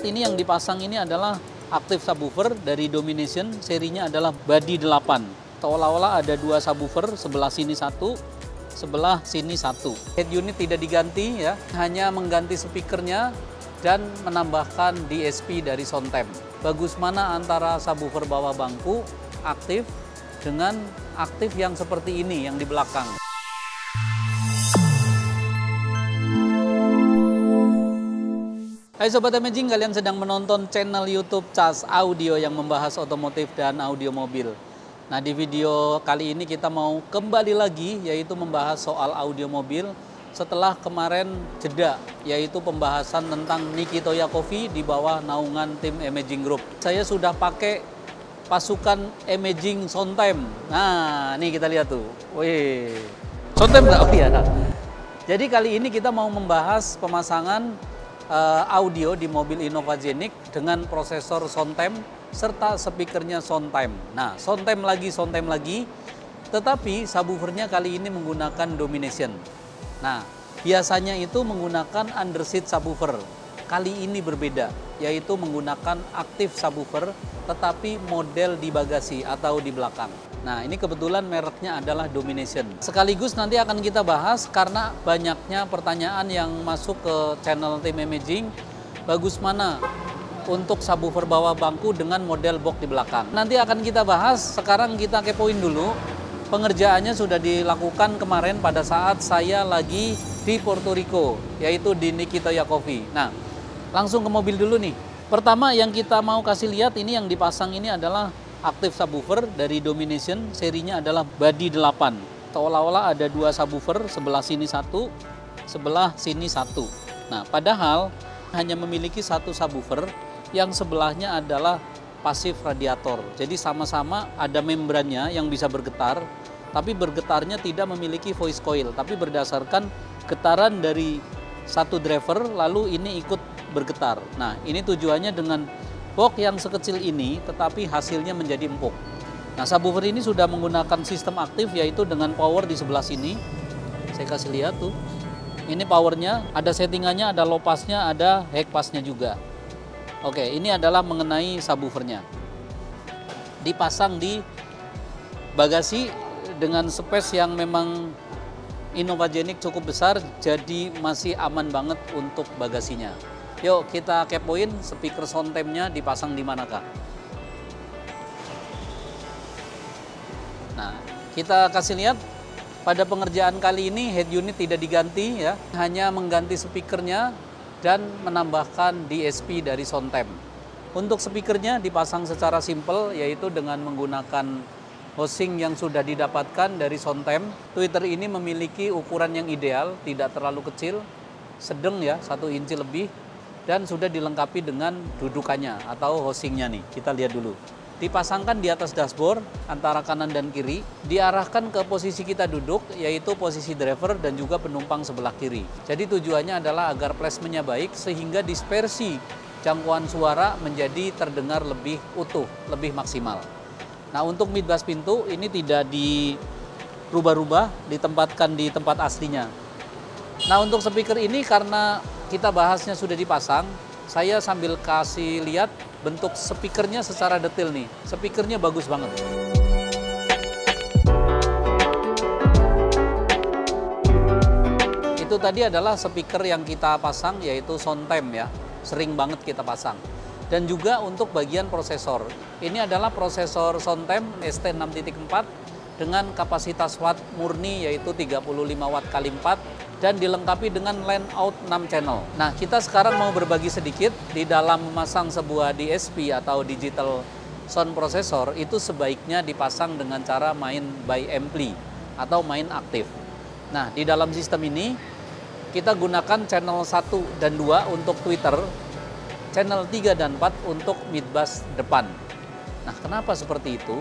Ini yang dipasang ini adalah active subwoofer dari Domination, serinya adalah Body 8. Seolah-olah ada dua subwoofer, sebelah sini satu, sebelah sini satu. Head unit tidak diganti ya, hanya mengganti speakernya dan menambahkan DSP dari Soundtime. Bagus mana antara subwoofer bawah bangku aktif dengan aktif yang seperti ini yang di belakang. Hai Sobat Imaging, kalian sedang menonton channel YouTube Cas Audio yang membahas otomotif dan audio mobil. Nah, di video kali ini kita mau kembali lagi, yaitu membahas soal audio mobil setelah kemarin jeda, yaitu pembahasan tentang Nikitoya Coffee di bawah naungan tim Imaging Group. Saya sudah pakai pasukan Imaging Soundtime. Nah, nih kita lihat tuh. Wih, Soundtime nggak? Oh iya. Jadi kali ini kita mau membahas pemasangan audio di mobil Innova Zenik dengan prosesor Soundtime serta speakernya Soundtime. Nah, Soundtime lagi, tetapi subwoofernya kali ini menggunakan Domination. Nah, biasanya itu menggunakan underseat subwoofer. Kali ini berbeda, yaitu menggunakan aktif subwoofer tetapi model di bagasi atau di belakang. Nah, ini kebetulan mereknya adalah Domination. Sekaligus nanti akan kita bahas karena banyaknya pertanyaan yang masuk ke channel tim Imaging. Bagus mana untuk subwoofer bawah bangku dengan model box di belakang. Nanti akan kita bahas, sekarang kita kepoin dulu. Pengerjaannya sudah dilakukan kemarin pada saat saya lagi di Puerto Rico, yaitu di Nikitoya Coffee. Nah, langsung ke mobil dulu nih. Pertama yang kita mau kasih lihat ini yang dipasang ini adalah aktif subwoofer dari Domination, serinya adalah Body 8. Seolah-olah ada dua subwoofer, sebelah sini satu, sebelah sini satu. Nah, padahal hanya memiliki satu subwoofer, yang sebelahnya adalah pasif radiator. Jadi sama-sama ada membrannya yang bisa bergetar, tapi bergetarnya tidak memiliki voice coil, tapi berdasarkan getaran dari satu driver, lalu ini ikut bergetar. Nah, ini tujuannya dengan box yang sekecil ini, tetapi hasilnya menjadi empuk. Nah, subwoofer ini sudah menggunakan sistem aktif, yaitu dengan power di sebelah sini. Saya kasih lihat tuh. Ini powernya, ada settingannya, ada low passnya, ada high passnya juga. Oke, ini adalah mengenai subwoofernya. Dipasang di bagasi dengan space yang memang Innova Zenik cukup besar, jadi masih aman banget untuk bagasinya. Yuk kita kepoin speaker Soundtime-nya dipasang di manakah. Nah, kita kasih lihat pada pengerjaan kali ini head unit tidak diganti ya, hanya mengganti speakernya dan menambahkan DSP dari Soundtime. Untuk speakernya dipasang secara simple, yaitu dengan menggunakan housing yang sudah didapatkan dari Soundtime. Tweeter ini memiliki ukuran yang ideal, tidak terlalu kecil, sedang ya, 1 inci lebih, dan sudah dilengkapi dengan dudukannya atau housingnya nih. Kita lihat dulu. Dipasangkan di atas dashboard antara kanan dan kiri, diarahkan ke posisi kita duduk, yaitu posisi driver dan juga penumpang sebelah kiri. Jadi tujuannya adalah agar placementnya baik sehingga dispersi jangkauan suara menjadi terdengar lebih utuh, lebih maksimal. Nah, untuk midbass pintu ini tidak dirubah-rubah, ditempatkan di tempat aslinya. Nah, untuk speaker ini karena kita bahasnya sudah dipasang, saya sambil kasih lihat bentuk speakernya secara detail nih. Speakernya bagus banget. Itu tadi adalah speaker yang kita pasang, yaitu Soundtime ya. Sering banget kita pasang. Dan juga untuk bagian prosesor. Ini adalah prosesor Soundtime ST6.4 dengan kapasitas watt murni yaitu 35 watt kali 4 dan dilengkapi dengan line out 6 channel. Nah, kita sekarang mau berbagi sedikit di dalam memasang sebuah DSP atau digital sound processor itu sebaiknya dipasang dengan cara main by ampli atau main aktif. Nah, di dalam sistem ini kita gunakan channel 1 dan 2 untuk tweeter, channel 3 dan 4 untuk midbass depan. Nah, kenapa seperti itu?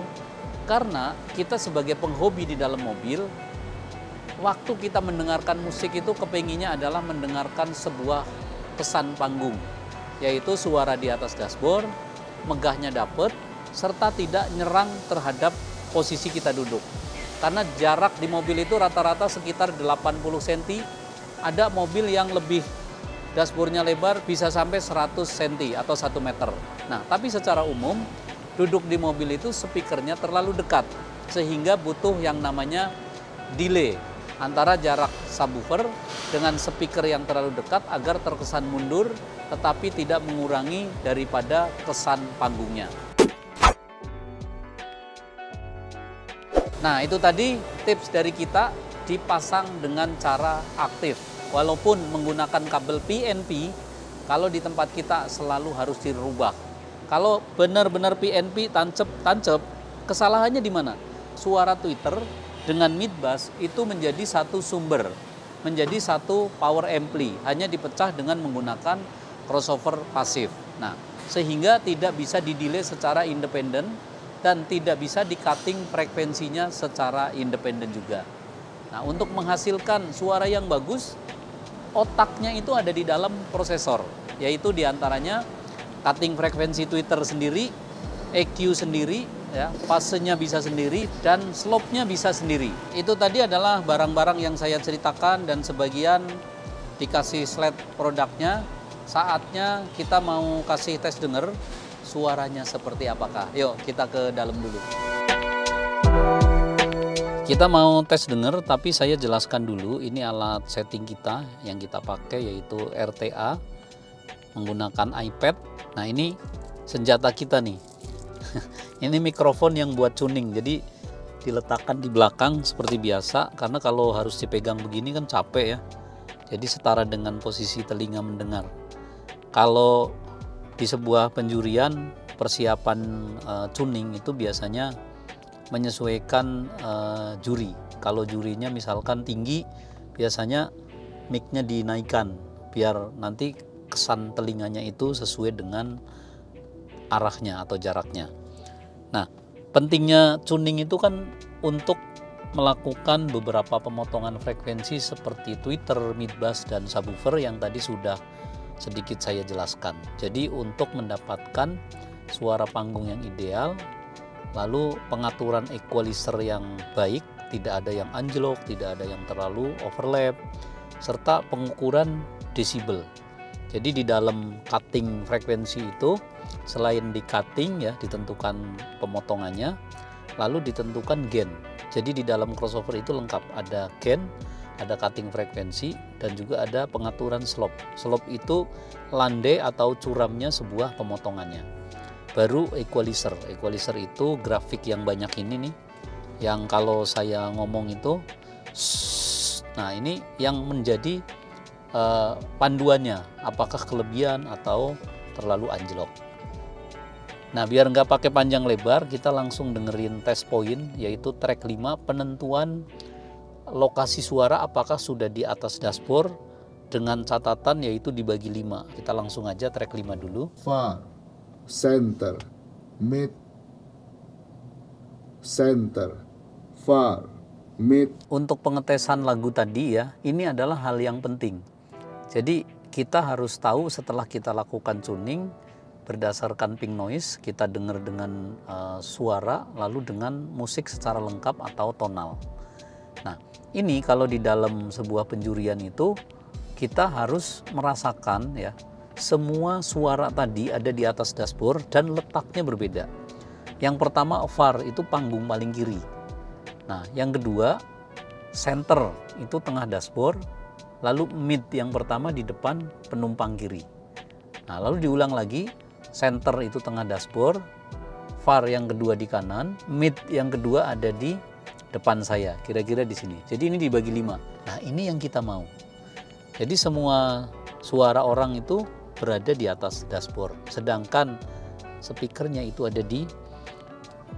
Karena kita sebagai penghobi di dalam mobil, waktu kita mendengarkan musik itu kepenginnya adalah mendengarkan sebuah pesan panggung, yaitu suara di atas dashboard, megahnya dapet, serta tidak nyerang terhadap posisi kita duduk. Karena jarak di mobil itu rata-rata sekitar 80 cm, ada mobil yang lebih dashboardnya lebar bisa sampai 100 cm atau 1 meter. Nah, tapi secara umum duduk di mobil itu speakernya terlalu dekat sehingga butuh yang namanya delay antara jarak subwoofer dengan speaker yang terlalu dekat agar terkesan mundur tetapi tidak mengurangi daripada kesan panggungnya. Nah, itu tadi tips dari kita dipasang dengan cara aktif. Walaupun menggunakan kabel PNP, kalau di tempat kita selalu harus dirubah. Kalau benar-benar PNP tancep, kesalahannya di mana? Suara tweeter dengan mid bass itu menjadi satu sumber, menjadi satu power ampli, hanya dipecah dengan menggunakan crossover pasif. Nah, sehingga tidak bisa didelay secara independen dan tidak bisa di-cutting frekuensinya secara independen juga. Nah, untuk menghasilkan suara yang bagus, otaknya itu ada di dalam prosesor, yaitu diantaranya cutting frekuensi tweeter sendiri, EQ sendiri, ya, fasenya bisa sendiri, dan slope-nya bisa sendiri. Itu tadi adalah barang-barang yang saya ceritakan dan sebagian dikasih slide produknya. Saatnya kita mau kasih tes denger suaranya seperti apakah. Yuk kita ke dalam dulu. Kita mau tes denger, tapi saya jelaskan dulu ini alat setting kita yang kita pakai yaitu RTA menggunakan iPad. Nah, ini senjata kita nih. Ini mikrofon yang buat tuning, jadi diletakkan di belakang seperti biasa karena kalau harus dipegang begini kan capek ya. Jadi setara dengan posisi telinga mendengar. Kalau di sebuah penjurian persiapan tuning itu biasanya menyesuaikan juri. Kalau jurinya misalkan tinggi, biasanya mic-nya dinaikkan biar nanti kesan telinganya itu sesuai dengan arahnya atau jaraknya. Nah, pentingnya tuning itu kan untuk melakukan beberapa pemotongan frekuensi seperti tweeter, mid bass, dan subwoofer yang tadi sudah sedikit saya jelaskan. Jadi untuk mendapatkan suara panggung yang ideal, lalu pengaturan equalizer yang baik, tidak ada yang anjlok, tidak ada yang terlalu overlap, serta pengukuran desibel. Jadi di dalam cutting frekuensi itu selain di cutting ya ditentukan pemotongannya, lalu ditentukan gain. Jadi di dalam crossover itu lengkap, ada gain, ada cutting frekuensi, dan juga ada pengaturan slope. Slope itu landai atau curamnya sebuah pemotongannya. Baru equalizer. Equalizer itu grafik yang banyak ini nih, yang kalau saya ngomong itu, nah ini yang menjadi panduannya, apakah kelebihan atau terlalu anjlok. Nah, biar nggak pakai panjang lebar, kita langsung dengerin test point, yaitu track 5, penentuan lokasi suara apakah sudah di atas dashboard dengan catatan yaitu dibagi 5. Kita langsung aja track 5 dulu. Far, center, mid, center, far, mid. Untuk pengetesan lagu tadi ya, ini adalah hal yang penting. Jadi kita harus tahu setelah kita lakukan tuning berdasarkan pink noise, kita dengar dengan suara lalu dengan musik secara lengkap atau tonal. Nah, ini kalau di dalam sebuah penjurian itu kita harus merasakan ya, semua suara tadi ada di atas dashboard dan letaknya berbeda. Yang pertama far itu panggung paling kiri. Nah, yang kedua center itu tengah dashboard, lalu mid yang pertama di depan penumpang kiri. Nah, lalu diulang lagi, center itu tengah dashboard, far yang kedua di kanan, mid yang kedua ada di depan saya, kira-kira di sini. Jadi ini dibagi 5. Nah, ini yang kita mau. Jadi semua suara orang itu berada di atas dashboard, sedangkan speakernya itu ada di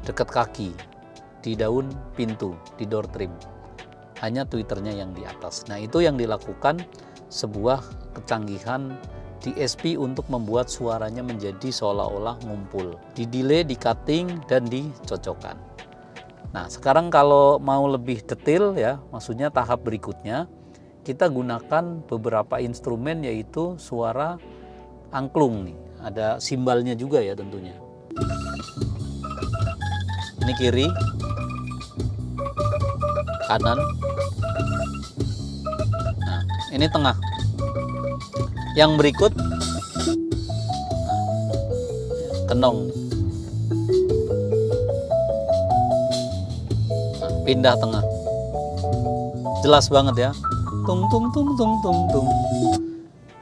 dekat kaki, di daun pintu, di door trim. Hanya tweeternya yang di atas. Nah, itu yang dilakukan sebuah kecanggihan DSP untuk membuat suaranya menjadi seolah-olah ngumpul. Di delay, di cutting, dan dicocokkan. Nah, sekarang kalau mau lebih detail ya, maksudnya tahap berikutnya, kita gunakan beberapa instrumen yaitu suara angklung nih. Ada simbalnya juga ya tentunya. Ini kiri, kanan. Nah, ini tengah. Yang berikut kenong. Nah, pindah tengah. Jelas banget ya. Tung tung tung tung tung tung.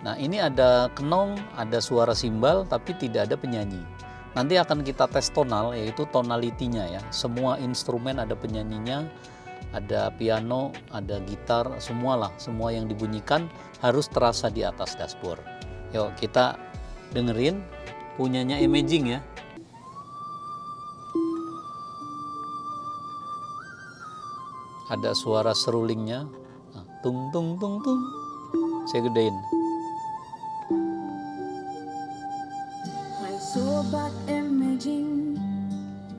Nah, ini ada kenong, ada suara simbal, tapi tidak ada penyanyi. Nanti akan kita tes tonal, yaitu tonalitinya ya. Semua instrumen ada penyanyinya, ada piano, ada gitar, semualah. Semua yang dibunyikan harus terasa di atas dashboard. Yuk kita dengerin punyanya Imaging ya. Ada suara serulingnya. Nah, tung tung tung tung. Saya gedein. Sobat Imaging,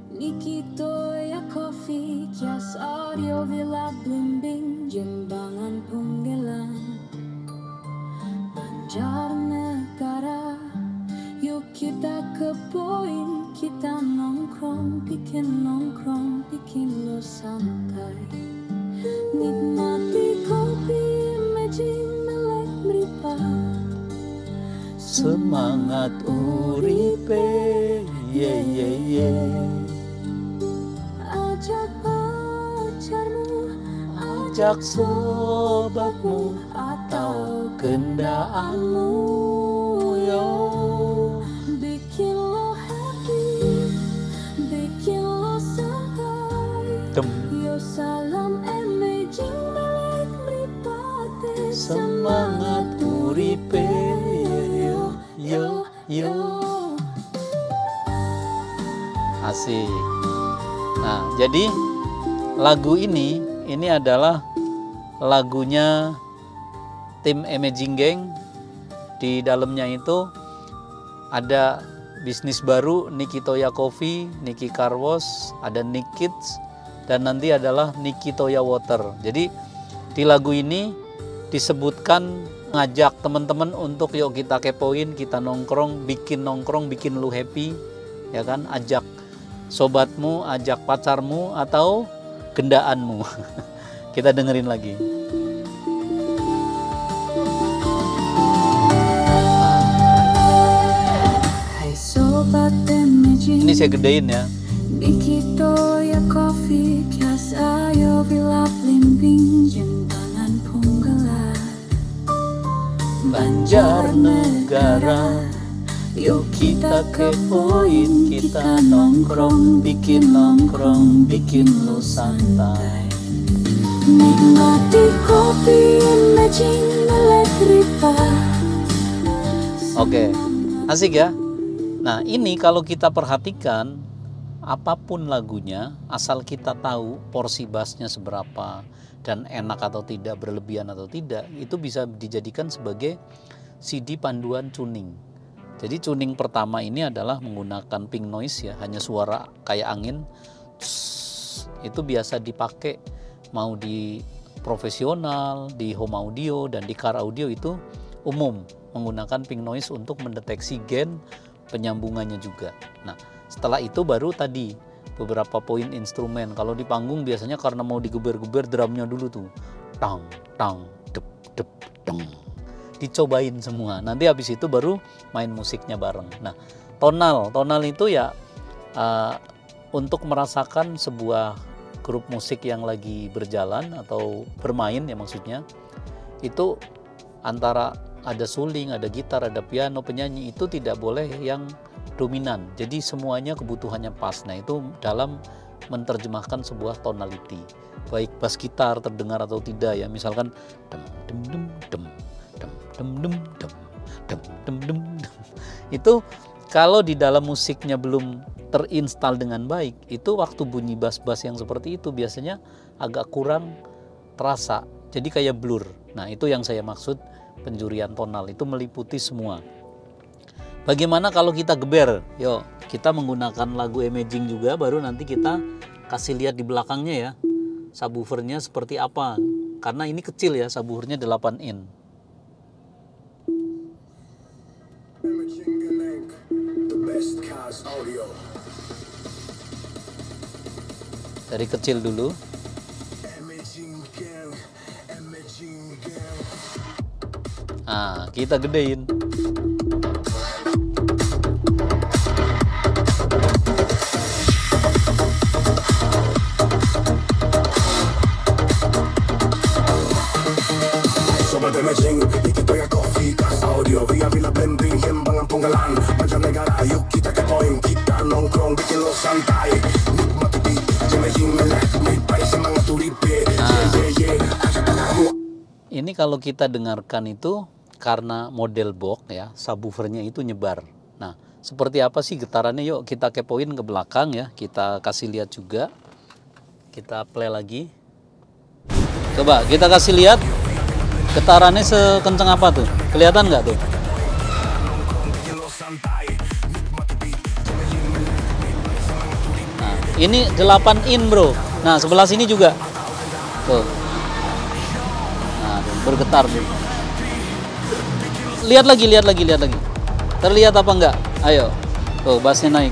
Nikito ya Coffee, Kias Audio Villa Blimbing, Jembangan Punggelan, Banjarnegara. Yuk kita ke poin, kita nongkrong, bikin lo santai. Nikmati kopi Imaging melek meripat. Semangat uripe, ye ye ye. Ajak pacarmu, Ajak sobatmu atau kendaanmu, yo. bikin lo happy, bikin lo santai. Dem. Yo salam Imaging melek mripate. Semangat uripe, yo yo. Asik. Nah, jadi lagu ini adalah lagunya tim Imaging Gang. Di dalamnya itu ada bisnis baru, Nikitoya Coffee, Niki Car Wash, ada Nick Kids, dan nanti adalah Nikitoya Water. Jadi di lagu ini disebutkan ngajak teman-teman untuk yuk kita kepoin, kita nongkrong, bikin lu happy, ya kan? Ajak sobatmu, ajak pacarmu atau gendaanmu. Kita dengerin lagi. Hai Sobat Imaging, Ini saya gedein ya. Nikitoya Coffee, Kias Audio Villa Blimbing, Jembangan Punggelan, Banjarnegara. Yuk kita kepoin, kita nongkrong, bikin lu santai. Nikmati kopi Imaging melek meripat. Oke, asik ya. Nah, ini kalau kita perhatikan, apapun lagunya, asal kita tahu porsi bassnya seberapa dan enak atau tidak, berlebihan atau tidak, itu bisa dijadikan sebagai CD panduan tuning. Jadi tuning pertama ini adalah menggunakan pink noise ya, hanya suara kayak angin. Itu biasa dipakai mau di profesional, di home audio, dan di car audio itu umum menggunakan pink noise untuk mendeteksi gain, penyambungannya juga. Nah, setelah itu baru tadi beberapa poin instrumen. Kalau di panggung biasanya karena mau digeber-geber drumnya dulu tuh, tang tang dep dep deng, dicobain semua. Nanti habis itu baru main musiknya bareng. Nah, tonal itu ya untuk merasakan sebuah grup musik yang lagi berjalan atau bermain ya, maksudnya itu antara ada suling, ada gitar, ada piano, penyanyi, itu tidak boleh yang dominan. Jadi semuanya kebutuhannya pas. Nah, itu dalam menerjemahkan sebuah tonality. Baik bass gitar terdengar atau tidak ya. Misalkan dem dem dem dem dem dem dem dem dem dem dem dem. Itu kalau di dalam musiknya belum terinstal dengan baik, itu waktu bunyi bass-bass yang seperti itu biasanya agak kurang terasa. Jadi kayak blur. Nah, itu yang saya maksud penjurian tonal, itu meliputi semua. Bagaimana kalau kita geber? Yuk, kita menggunakan lagu Imaging juga, baru nanti kita kasih lihat di belakangnya ya, subwoofernya seperti apa. Karena ini kecil ya, subwoofernya 8 in. Dari kecil dulu. Nah, kita gedein. Sobat Imaging, Nikito ya Coffee, Kas Audio, via Villa Blending, Hembangan Punggalan, Mancanegara, yuk kita kepoin, kita nongkrong, bikin lo santai, nikmati beat, Imaging Electric, baik semangat uripe, ajak tanganmu. Ini kalau kita dengarkan itu karena model box ya, subwoofernya itu nyebar. Nah, seperti apa sih getarannya? Yuk kita kepoin ke belakang ya, kita kasih lihat juga. Kita play lagi. Coba kita kasih lihat getarannya sekencang apa tuh? Kelihatan nggak tuh? Nah, ini 8 in bro. Nah, sebelah sini juga. Tuh. Nah, bergetar tuh. Lihat lagi. Terlihat apa enggak? Ayo. Tuh, bassnya naik.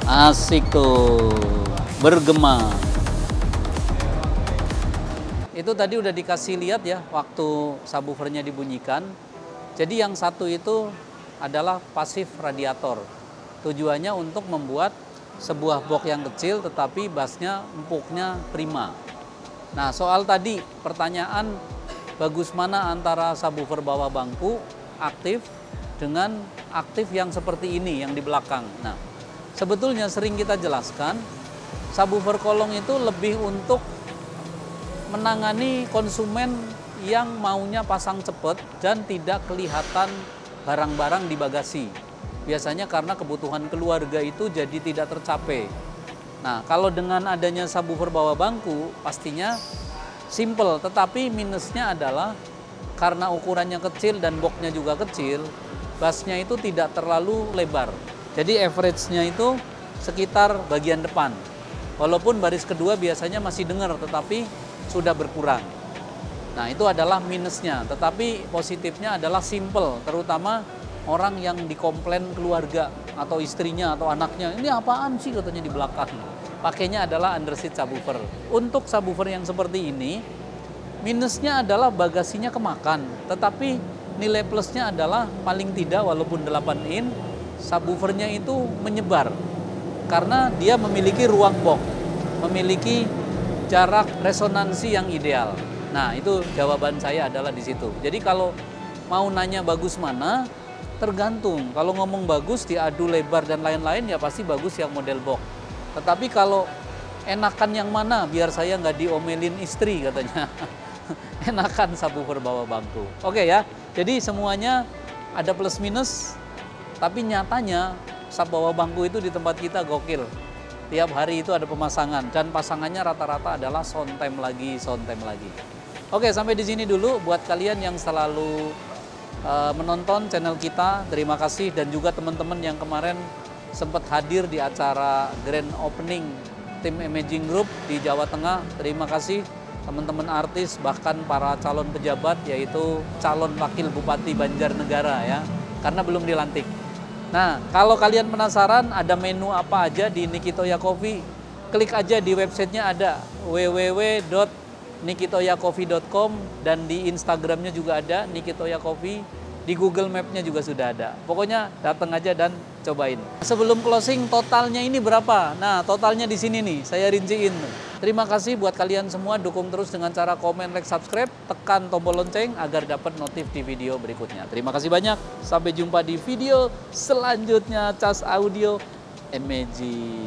Asik tuh. Bergema. Itu tadi udah dikasih lihat ya waktu subwoofernya dibunyikan. Jadi yang satu itu adalah pasif radiator. Tujuannya untuk membuat sebuah box yang kecil tetapi bassnya empuknya prima. Nah, soal tadi pertanyaan bagus mana antara subwoofer bawah bangku aktif dengan aktif yang seperti ini yang di belakang. Nah, sebetulnya sering kita jelaskan subwoofer kolong itu lebih untuk menangani konsumen yang maunya pasang cepet dan tidak kelihatan barang-barang di bagasi. Biasanya karena kebutuhan keluarga itu jadi tidak tercapai. Nah, kalau dengan adanya subwoofer bawah bangku pastinya simple, tetapi minusnya adalah karena ukurannya kecil dan boxnya juga kecil, bassnya itu tidak terlalu lebar. Jadi average-nya itu sekitar bagian depan. Walaupun baris kedua biasanya masih dengar, tetapi sudah berkurang. Nah, itu adalah minusnya. Tetapi positifnya adalah simple, terutama orang yang dikomplain keluarga atau istrinya atau anaknya, ini apaan sih katanya di belakang. Pakainya adalah underseat subwoofer. Untuk subwoofer yang seperti ini, minusnya adalah bagasinya kemakan. Tetapi nilai plusnya adalah paling tidak walaupun 8 in, subwoofernya itu menyebar. Karena dia memiliki ruang box, memiliki jarak resonansi yang ideal. Nah, itu jawaban saya adalah di situ. Jadi kalau mau nanya bagus mana, tergantung. Kalau ngomong bagus, diadu lebar dan lain-lain, ya pasti bagus yang model box. Tetapi kalau enakan yang mana, biar saya nggak diomelin istri katanya. Enakan subwoofer bawah bangku. Oke ya, jadi semuanya ada plus minus, tapi nyatanya sub bawah bangku itu di tempat kita gokil. Tiap hari itu ada pemasangan, dan pasangannya rata-rata adalah soundtime lagi. Oke, sampai di sini dulu buat kalian yang selalu menonton channel kita, terima kasih. Dan juga teman-teman yang kemarin sempat hadir di acara grand opening tim Imaging Group di Jawa Tengah, terima kasih. Teman-teman artis, bahkan para calon pejabat, yaitu calon wakil Bupati Banjarnegara ya, karena belum dilantik. Nah, kalau kalian penasaran ada menu apa aja di Nikitoya Coffee, klik aja di websitenya, ada www.nikitoyacoffee.com, dan di Instagramnya juga ada Nikitoya Coffee, di Google Map-nya juga sudah ada. Pokoknya datang aja dan cobain. Sebelum closing, totalnya ini berapa? Nah, totalnya di sini nih, saya rinciin. Terima kasih buat kalian semua, dukung terus dengan cara komen, like, subscribe, tekan tombol lonceng agar dapat notif di video berikutnya. Terima kasih banyak, sampai jumpa di video selanjutnya. Cas Audio Imaging.